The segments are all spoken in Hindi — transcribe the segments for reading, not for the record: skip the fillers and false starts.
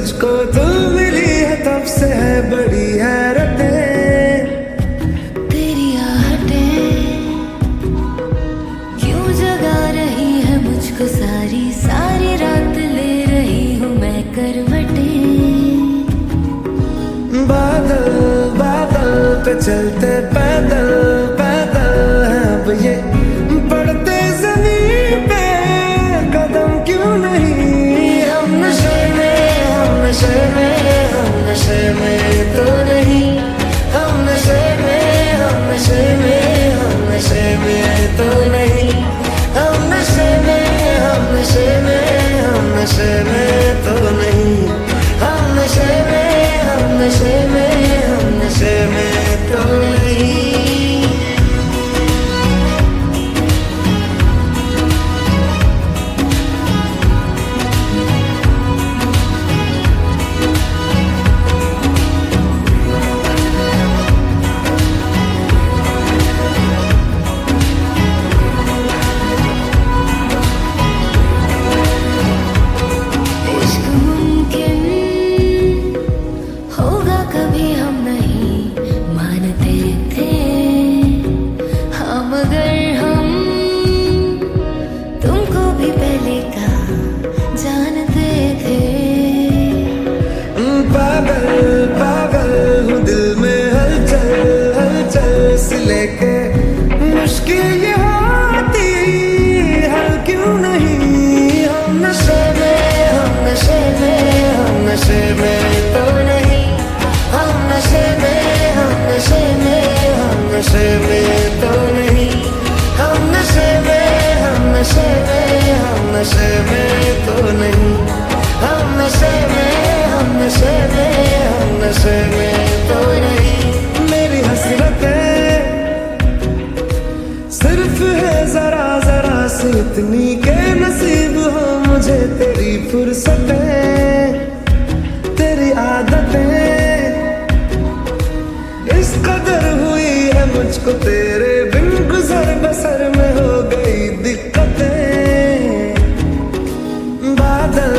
तुझको तू मिली है तब से है बड़ी हैरतें। तेरी आहटें क्यों जगा रही है मुझको, सारी सारी रात ले रही हूँ मैं करवटें। बादल बादल पे चलते पैदल पैदल हैं अब ये, पड़ते जमीन पे कदम क्यों नहीं। हम नशे में हम नशे में हम नशे में तो नहीं, हम नशे में हम नशे में हम नशे में तो नहीं, हम नशे में हम नशे में हम नशे में तो नहीं, हम नशे में हम नशे में हम नशे में तो नहीं। इश्क मुमकिन होगा कभी हम नहीं मानते थे, हाँ मगर हम तुमको भी पहले का जानते थे। पागल पागल हूँ दिल में हलचल हलचल से लेके, मुश्किल ये होती हल क्यों नहीं। हम नशे में हम नशे में हम नशे में तो नहीं, हम नशे में हम नशे में हम नशे में तो नहीं, हम नशे में हम नशे में हम नशे में तो नहीं, हम नशे में हम नशे में हम नशे में तो नहीं। मेरी हसरतें सिर्फ है जरा जरा सी इतनी के नसीब हो मुझे तेरी फुर्सतें, तेरी आदतें इस कदर हुई है मुझको तेरे बिन गुजर बसर में हो गई दिक्कतें। बादल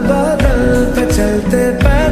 बादल पे चलते पैदल